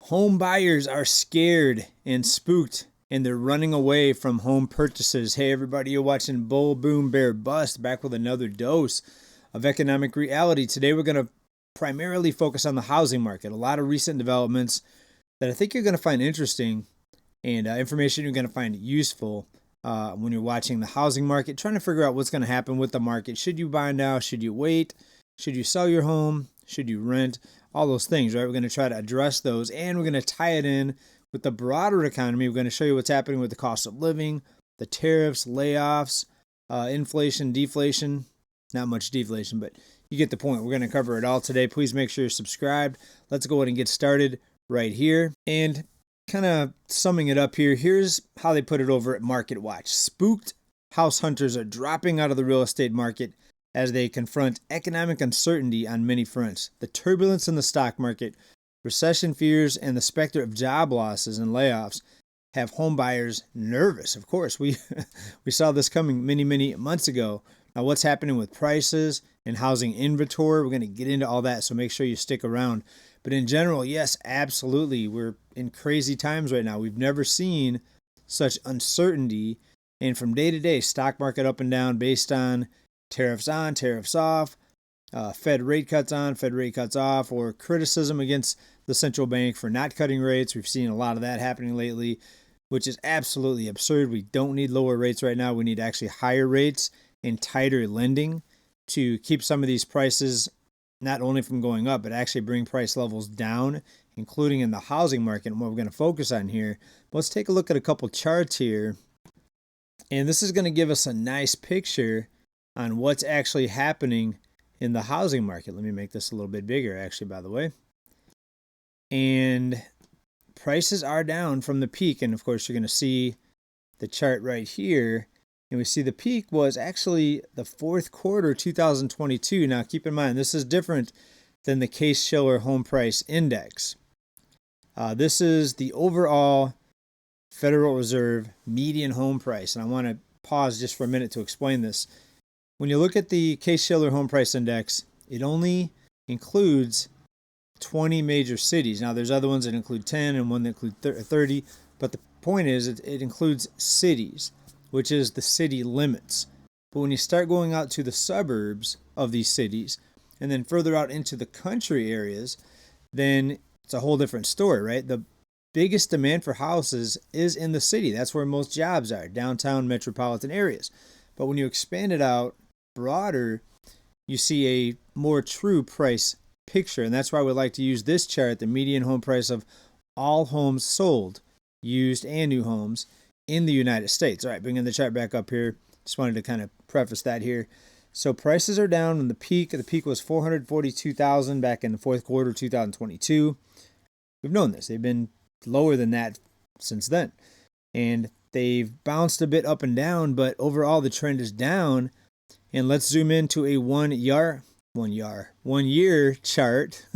Home buyers are scared and spooked, and they're running away from home purchases. Hey, everybody, you're watching Bull, Boom, Bear, Bust, back with another dose of economic reality. Today, we're going to primarily focus on the housing market. A lot of recent developments that I think you're going to find interesting and information you're going to find useful when you're watching the housing market, trying to figure out what's going to happen with the market. Should you buy now? Should you wait? Should you sell your home? Should you rent? All those things, right? We're going to try to address those, and we're going to tie it in with the broader economy. We're going to show you what's happening with the cost of living, the tariffs, layoffs, inflation, deflation. Not much deflation, but you get the point. We're going to cover it all today. Please make sure you're subscribed. Let's go ahead and get started right here. And kind of summing it up here, here's how they put it over at Market Watch. Spooked house hunters are dropping out of the real estate market as they confront economic uncertainty on many fronts. The turbulence in the stock market, recession fears, and the specter of job losses and layoffs have home buyers nervous. Of course, we saw this coming many months ago. Now, what's happening with prices and housing inventory? We're going to get into all that, so make sure you stick around. But in general, yes, absolutely. We're in crazy times right now. We've never seen such uncertainty. And from day to day, stock market up and down based on tariffs on, tariffs off, Fed rate cuts on, Fed rate cuts off, or criticism against the central bank for not cutting rates. We've seen a lot of that happening lately, which is absolutely absurd. We don't need lower rates right now. We need actually higher rates and tighter lending to keep some of these prices not only from going up, but actually bring price levels down, including in the housing market, and what we're going to focus on here. Let's take a look at a couple charts here. And this is going to give us a nice picture on what's actually happening in the housing market. Let me make this a little bit bigger, actually, by the way. And prices are down from the peak. And of course, you're going to see the chart right here. And we see the peak was actually the fourth quarter 2022. Now, keep in mind, this is different than the Case-Shiller Home Price Index. This is the overall Federal Reserve median home price. And I want to pause just for a minute to explain this. When you look at the Case-Shiller Home Price Index, it only includes 20 major cities. Now, there's other ones that include 10 and one that include 30, but the point is it includes cities, which is the city limits. But when you start going out to the suburbs of these cities and then further out into the country areas, then it's a whole different story, right? The biggest demand for houses is in the city. That's where most jobs are, downtown metropolitan areas. But when you expand it out broader, you see a more true price picture. And that's why we like to use this chart, the median home price of all homes sold, used and new homes in the United States. All right, bringing the chart back up here. Just wanted to kind of preface that here. So prices are down in the peak. The peak was $442,000 back in the fourth quarter of 2022. We've known this. They've been lower than that since then. And they've bounced a bit up and down, but overall the trend is down. And let's zoom into a one year chart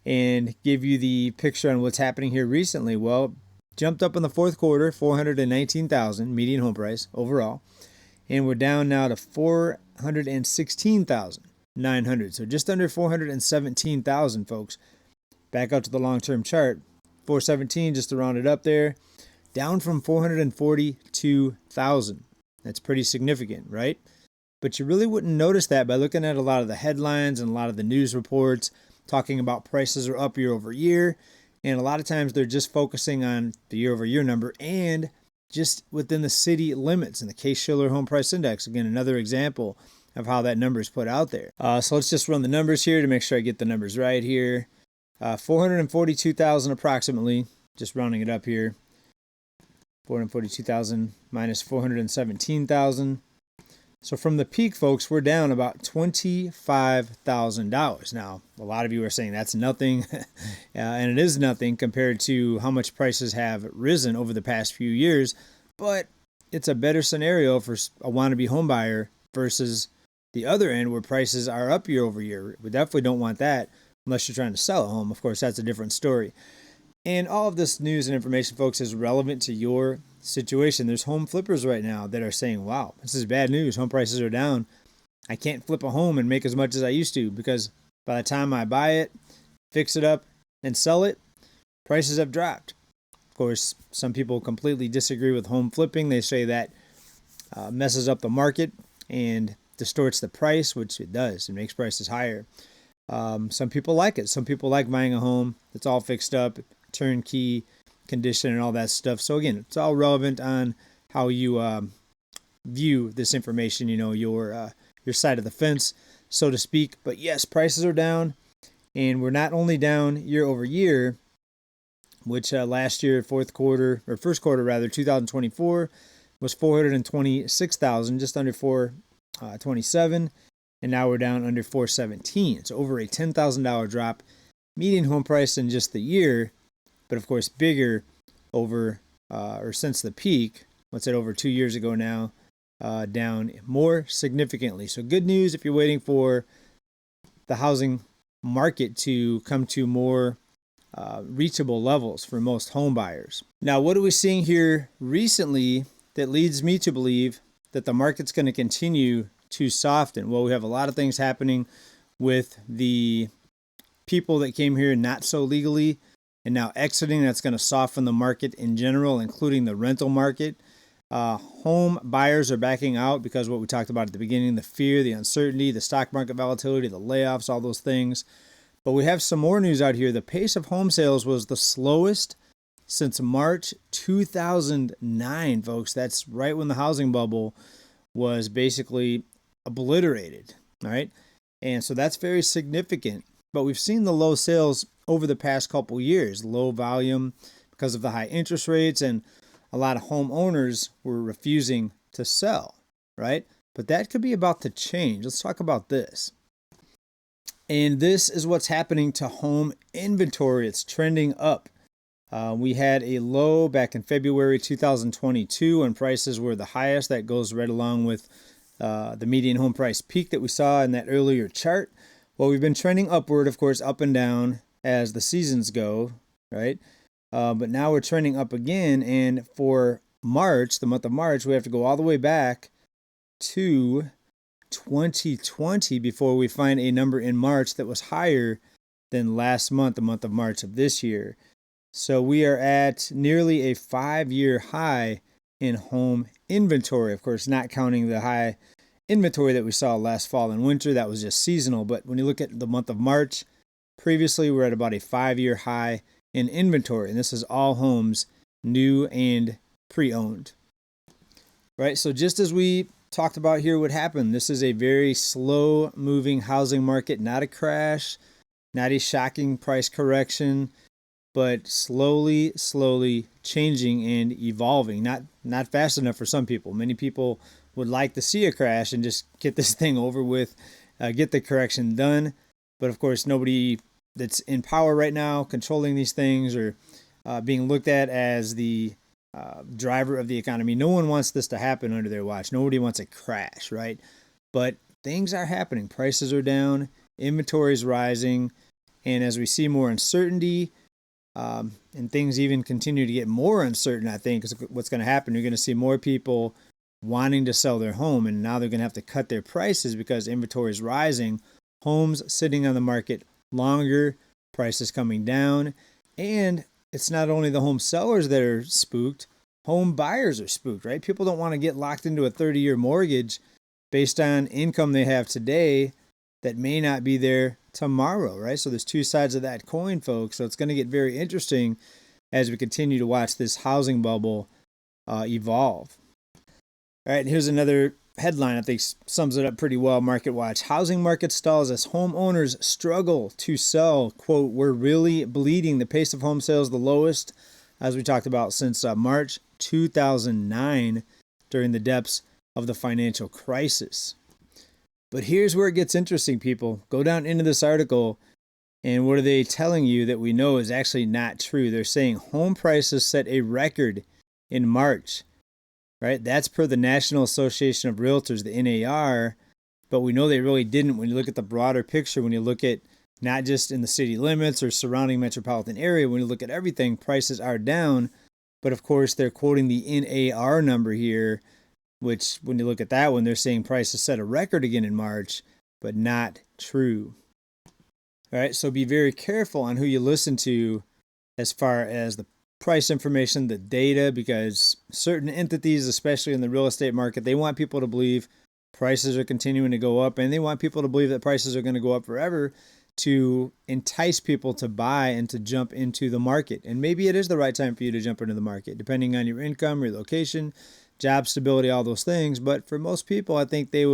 and give you the picture on what's happening here recently. Well, jumped up in the fourth quarter, $419,000 median home price overall, and we're down now to $416,900. So just under $417,000, folks. Back up to the long-term chart, 417 just to round it up there, down from 442,000. That's pretty significant, right? But you really wouldn't notice that by looking at a lot of the headlines and a lot of the news reports talking about prices are up year over year. And a lot of times they're just focusing on the year-over-year number and just within the city limits in the Case-Shiller Home Price Index. Again, another example of how that number is put out there. So let's just run the numbers here to make sure I get the numbers right here. 442,000 approximately, just rounding it up here. 442,000 minus 417,000. So from the peak, folks, we're down about $25,000. Now, a lot of you are saying that's nothing, and it is nothing compared to how much prices have risen over the past few years, but it's a better scenario for a wannabe home buyer versus the other end where prices are up year over year. We definitely don't want that unless you're trying to sell a home. Of course, that's a different story. And all of this news and information, folks, is relevant to your situation. There's home flippers right now that are saying, wow, this is bad news. Home prices are down. I can't flip a home and make as much as I used to because by the time I buy it, fix it up, and sell it, prices have dropped. Of course, some people completely disagree with home flipping. They say that messes up the market and distorts the price, which it does. It makes prices higher. Some people like it. Some people like buying a home that's all fixed up, turnkey condition and all that stuff. So again, it's all relevant on how you view this information, your side of the fence, so to speak. But yes, prices are down, and we're not only down year over year, which last year, first quarter, 2024 was 426,000, just under 427, and now we're down under 417. So over a $10,000 drop, median home price in just the year, but of course bigger over or since the peak. What's it, over 2 years ago now? Down more significantly. So good news if you're waiting for the housing market to come to more reachable levels for most home buyers. Now, what are we seeing here recently that leads me to believe that the market's going to continue to soften? Well, we have a lot of things happening with the people that came here not so legally and now exiting. That's going to soften the market in general, including the rental market. Home buyers are backing out because of what we talked about at the beginning, the fear, the uncertainty, the stock market volatility, the layoffs, all those things. But we have some more news out here. The pace of home sales was the slowest since March 2009, folks. That's right when the housing bubble was basically obliterated, all right? And so that's very significant. But we've seen the low sales over the past couple years, low volume because of the high interest rates, and a lot of homeowners were refusing to sell, right? But that could be about to change. Let's talk about this. And this is what's happening to home inventory. It's trending up. We had a low back in February 2022 when prices were the highest. That goes right along with the median home price peak that we saw in that earlier chart. Well, we've been trending upward, of course, up and down as the seasons go, right? But now we're trending up again. And for March, the month of March, we have to go all the way back to 2020 before we find a number in March that was higher than last month, the month of March of this year. So we are at nearly a 5-year high in home inventory. Of course, not counting the high inventory that we saw last fall and winter. That was just seasonal. But when you look at the month of March, previously we're at about a 5-year high in inventory. And this is all homes, new and pre-owned. Right? So just as we talked about here what happened, this is a very slow moving housing market, not a crash, not a shocking price correction, but slowly changing and evolving. Not fast enough for some people. Many people would like to see a crash and just get this thing over with, get the correction done. But of course, nobody that's in power right now controlling these things or being looked at as the driver of the economy. No one wants this to happen under their watch. Nobody wants a crash, right? But things are happening. Prices are down, inventory is rising, and as we see more uncertainty, and things even continue to get more uncertain, I think is what's going to happen. You're going to see more people wanting to sell their home, and now they're going to have to cut their prices because inventory is rising, homes sitting on the market longer, prices coming down, and it's not only the home sellers that are spooked, home buyers are spooked, right? People don't want to get locked into a 30-year mortgage based on income they have today that may not be there tomorrow, right? So there's two sides of that coin, folks. So it's going to get very interesting as we continue to watch this housing bubble evolve. All right, here's another headline I think sums it up pretty well. Market Watch. Housing market stalls as homeowners struggle to sell. Quote, we're really bleeding. The pace of home sales the lowest, as we talked about, since March 2009 during the depths of the financial crisis. But here's where it gets interesting, people. Go down into this article, and what are they telling you that we know is actually not true? They're saying home prices set a record in March, right? That's per the National Association of Realtors, the NAR, but we know they really didn't when you look at the broader picture, when you look at not just in the city limits or surrounding metropolitan area, when you look at everything, prices are down. But of course, they're quoting the NAR number here, which when you look at that one, they're saying prices set a record again in March, but not true. All right, so be very careful on who you listen to as far as the price information, the data, because certain entities, especially in the real estate market, they want people to believe prices are continuing to go up, and they want people to believe that prices are going to go up forever to entice people to buy and to jump into the market. And maybe it is the right time for you to jump into the market, depending on your income, your location, job stability, all those things. But for most people, I think I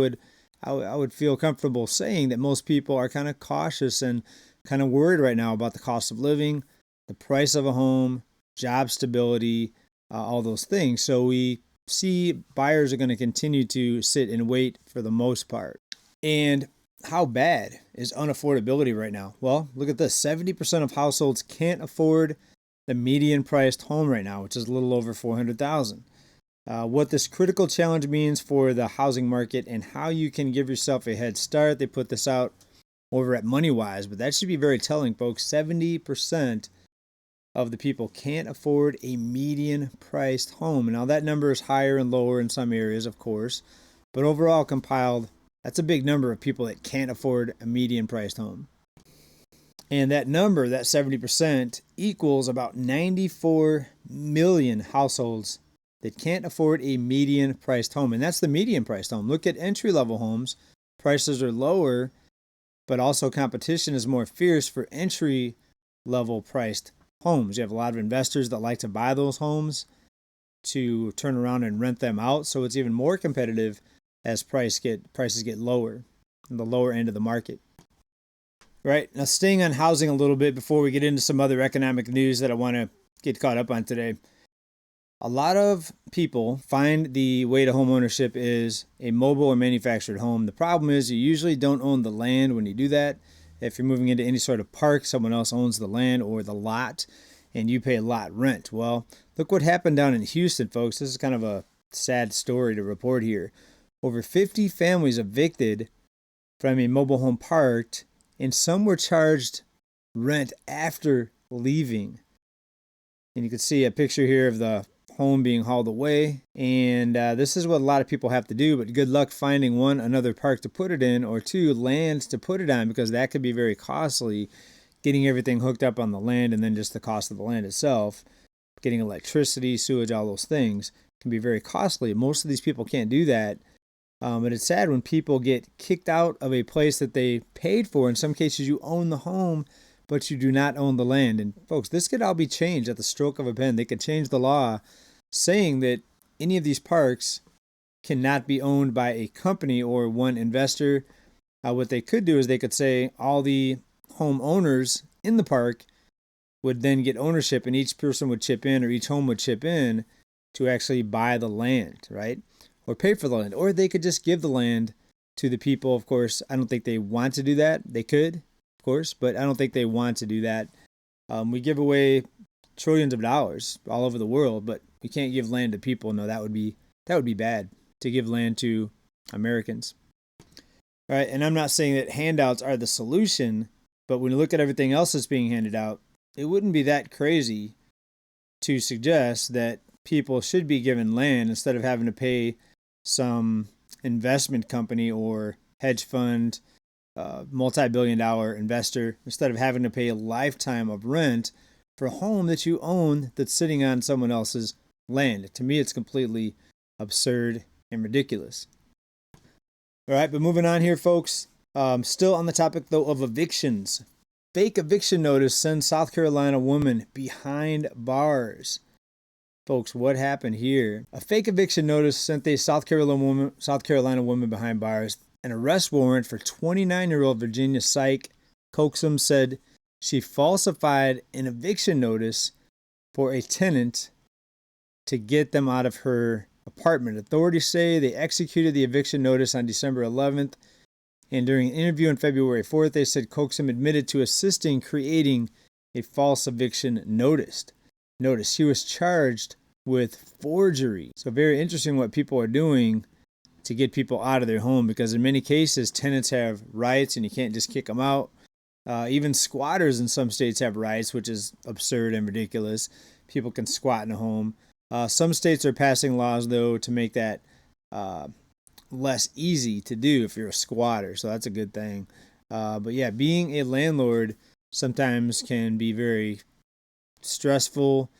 would feel comfortable saying that most people are kind of cautious and kind of worried right now about the cost of living, the price of a home, job stability, all those things. So we see buyers are going to continue to sit and wait for the most part. And how bad is unaffordability right now? Well, look at this. 70% of households can't afford the median priced home right now, which is a little over $400,000. What this critical challenge means for the housing market and how you can give yourself a head start. They put this out over at MoneyWise, but that should be very telling, folks. 70% of the people can't afford a median priced home. Now that number is higher and lower in some areas, of course, but overall compiled, that's a big number of people that can't afford a median priced home. And that number, that 70%, equals about 94 million households that can't afford a median priced home. And that's the median priced home. Look at entry level homes. Prices are lower, but also competition is more fierce for entry level priced homes. You have a lot of investors that like to buy those homes to turn around and rent them out. So it's even more competitive as prices get lower in the lower end of the market. Right. Now, staying on housing a little bit before we get into some other economic news that I want to get caught up on today. A lot of people find the way to home ownership is a mobile or manufactured home. The problem is you usually don't own the land when you do that. If you're moving into any sort of park, someone else owns the land or the lot, and you pay lot rent. Well, look what happened down in Houston, folks. This is kind of a sad story to report here. Over 50 families evicted from a mobile home park, and some were charged rent after leaving. And you can see a picture here of the home being hauled away, and this is what a lot of people have to do, but good luck finding one, another park to put it in, or two, land to put it on, because that could be very costly, getting everything hooked up on the land, and then just the cost of the land itself, getting electricity, sewage, all those things can be very costly. Most of these people can't do that, but it's sad when people get kicked out of a place that they paid for. In some cases, you own the home, but you do not own the land. And folks, this could all be changed at the stroke of a pen. They could change the law saying that any of these parks cannot be owned by a company or one investor. What they could do is they could say all the homeowners in the park would then get ownership, and each person would chip in, or each home would chip in to actually buy the land, right? Or pay for the land. Or they could just give the land to the people. Of course, I don't think they want to do that. They could, of course, but I don't think they want to do that. We give away trillions of dollars all over the world, but we can't give land to people. No, that would be bad to give land to Americans. All right, and I'm not saying that handouts are the solution, but when you look at everything else that's being handed out, it wouldn't be that crazy to suggest that people should be given land instead of having to pay some investment company or hedge fund, multi-billion-dollar investor, instead of having to pay a lifetime of rent for a home that you own that's sitting on someone else's land. To me, it's completely absurd and ridiculous. All right, but moving on here, folks. Still on the topic, though, of evictions. Fake eviction notice sends South Carolina woman behind bars. Folks, what happened here? A fake eviction notice sent a South Carolina woman behind bars. An arrest warrant for 29-year-old Virginia Psych Coxum said she falsified an eviction notice for a tenant to get them out of her apartment. Authorities say they executed the eviction notice on December 11th, and during an interview on February 4th, they said Coxum admitted to assisting creating a false eviction notice. She was charged with forgery. So very interesting what people are doing to get people out of their home, because in many cases, tenants have rights and you can't just kick them out. Even squatters in some states have rights, which is absurd and ridiculous. People can squat in a home. Some states are passing laws, though, to make that less easy to do if you're a squatter. So that's a good thing. But yeah, being a landlord sometimes can be very stressful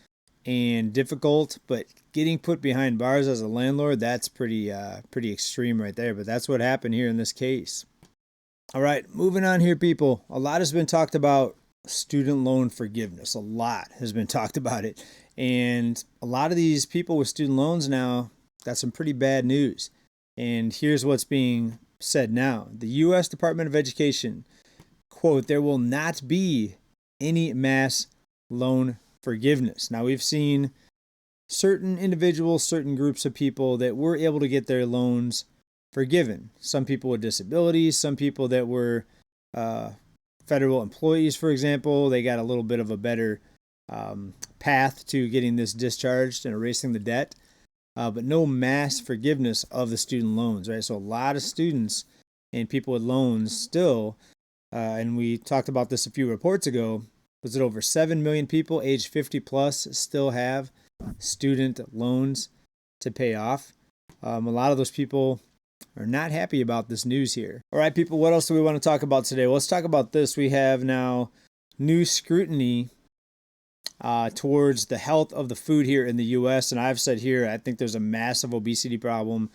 and difficult, but getting put behind bars as a landlord, that's pretty extreme right there. But that's what happened here in this case. All right, moving on here, people. A lot has been talked about student loan forgiveness. A lot has been talked about it. And a lot of these people with student loans now got some pretty bad news. And here's what's being said now. The U.S. Department of Education, quote, there will not be any mass loan forgiveness. Now, we've seen certain individuals, certain groups of people that were able to get their loans forgiven. Some people with disabilities, some people that were federal employees, for example, they got a little bit of a better path to getting this discharged and erasing the debt, but no mass forgiveness of the student loans, right? So a lot of students and people with loans still, and we talked about this a few reports ago, was it over 7 million people age 50 plus still have student loans to pay off. A lot of those people are not happy about this news here. All right, people, what else do we want to talk about today? Well, let's talk about this. We have now new scrutiny towards the health of the food here in the U.S. And I've said here, I think there's a massive obesity problem.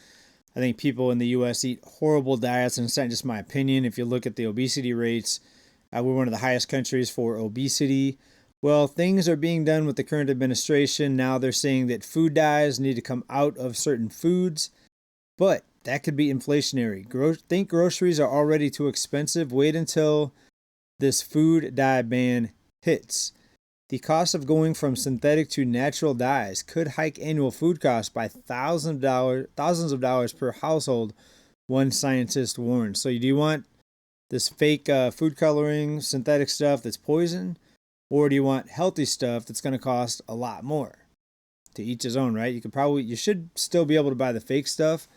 I think people in the U.S. eat horrible diets, and it's not just my opinion. If you look at the obesity rates, we're one of the highest countries for obesity. Well, things are being done with the current administration. Now they're saying that food dyes need to come out of certain foods, but that could be inflationary. Think groceries are already too expensive. Wait until this food dye ban hits. The cost of going from synthetic to natural dyes could hike annual food costs by thousands of dollars per household, one scientist warned. So do you want this fake food coloring, synthetic stuff that's poison? Or do you want healthy stuff that's going to cost a lot more? To each his own, right? You should still be able to buy the fake stuff.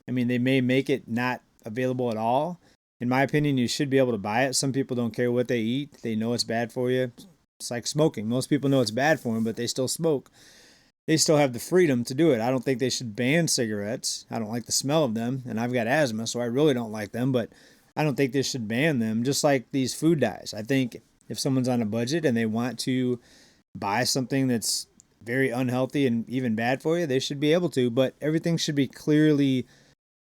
I mean, they may make it not available at all. In my opinion, you should be able to buy it. Some people don't care what they eat. They know it's bad for you. It's like smoking. Most people know it's bad for them, but they still smoke. They still have the freedom to do it. I don't think they should ban cigarettes. I don't like the smell of them, and I've got asthma, so I really don't like them, but I don't think they should ban them, just like these food dyes. I think if someone's on a budget and they want to buy something that's very unhealthy and even bad for you, they should be able to, but everything should be clearly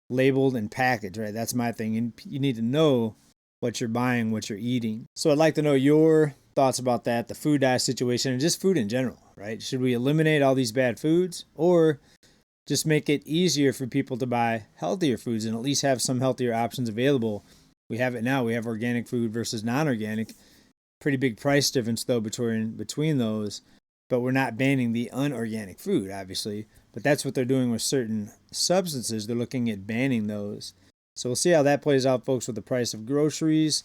labeled and packaged, right? That's my thing. And you need to know what you're buying, what you're eating. So I'd like to know your thoughts about that, the food dye situation, and just food in general, right? Should we eliminate all these bad foods or just make it easier for people to buy healthier foods and at least have some healthier options available? We have it now. We have organic food versus non-organic. Pretty big price difference, though, between those. But we're not banning the unorganic food, obviously. But that's what they're doing with certain substances. They're looking at banning those. So we'll see how that plays out, folks, with the price of groceries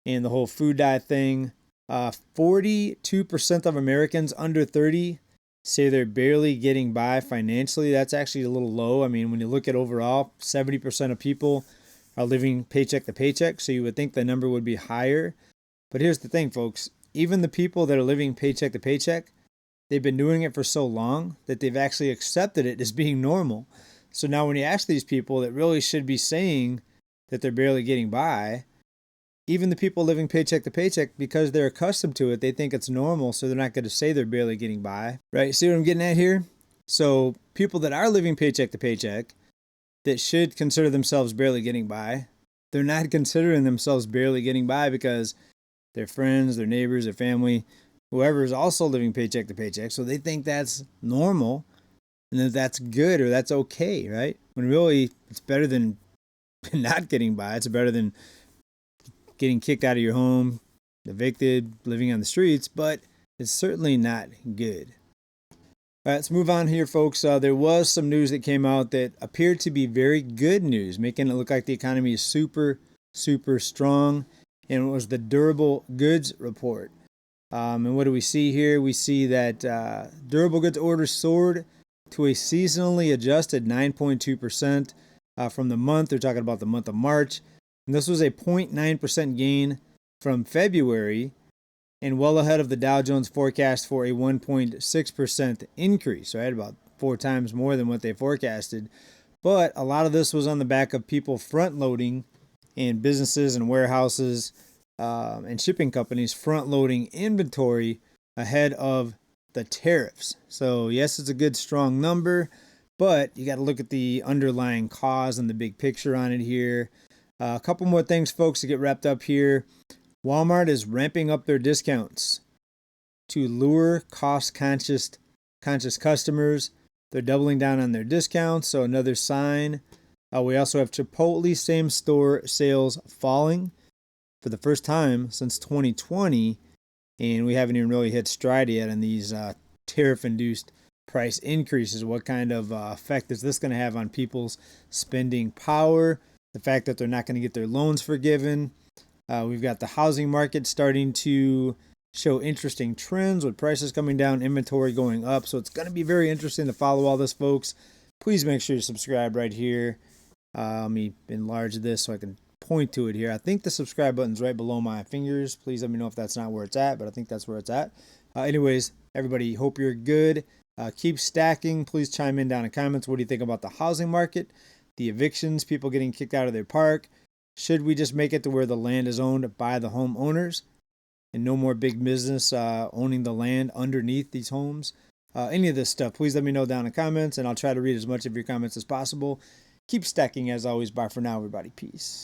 and the whole food dye thing. 42% of Americans under 30 say they're barely getting by financially. That's actually a little low. I mean, when you look at overall, 70% of people are living paycheck to paycheck. So you would think the number would be higher. But here's the thing, folks. Even the people that are living paycheck to paycheck, they've been doing it for so long that they've actually accepted it as being normal. So now when you ask these people that really should be saying that they're barely getting by, even the people living paycheck to paycheck, because they're accustomed to it, they think it's normal, so they're not going to say they're barely getting by, right? See what I'm getting at here? So people that are living paycheck to paycheck that should consider themselves barely getting by, they're not considering themselves barely getting by because their friends, their neighbors, their family, whoever is also living paycheck to paycheck. So they think that's normal and that that's good or that's okay, right? When really it's better than not getting by. It's better than getting kicked out of your home, evicted, living on the streets, but it's certainly not good. All right, let's move on here, folks. There was some news that came out that appeared to be very good news, making it look like the economy is super, super strong. And it was the durable goods report. And what do we see here? We see that durable goods orders soared to a seasonally adjusted 9.2% from the month. They're talking about the month of March. And this was a 0.9% gain from February and well ahead of the Dow Jones forecast for a 1.6% increase, right? About 4 times more than what they forecasted. But a lot of this was on the back of people front loading in businesses and warehouses and shipping companies front loading inventory ahead of the tariffs. So yes, it's a good strong number, but you got to look at the underlying cause and the big picture on it here. A couple more things, folks, to get wrapped up here. Walmart is ramping up their discounts to lure cost-conscious customers. They're doubling down on their discounts, so another sign. We also have Chipotle same-store sales falling for the first time since 2020, and we haven't even really hit stride yet on these tariff-induced price increases. What kind of effect is this going to have on people's spending power? The fact that they're not going to get their loans forgiven. We've got the housing market starting to show interesting trends with prices coming down, inventory going up. So it's going to be very interesting to follow all this, folks. Please make sure you subscribe right here. Let me enlarge this so I can point to it here. I think the subscribe button's right below my fingers. Please let me know if that's not where it's at, but I think that's where it's at. Anyways, everybody, hope you're good. Keep stacking. Please chime in down in the comments. What do you think about the housing market, the evictions, people getting kicked out of their park? Should we just make it to where the land is owned by the homeowners and no more big business owning the land underneath these homes? Any of this stuff, please let me know down in the comments, and I'll try to read as much of your comments as possible. Keep stacking as always. Bye for now, everybody. Peace.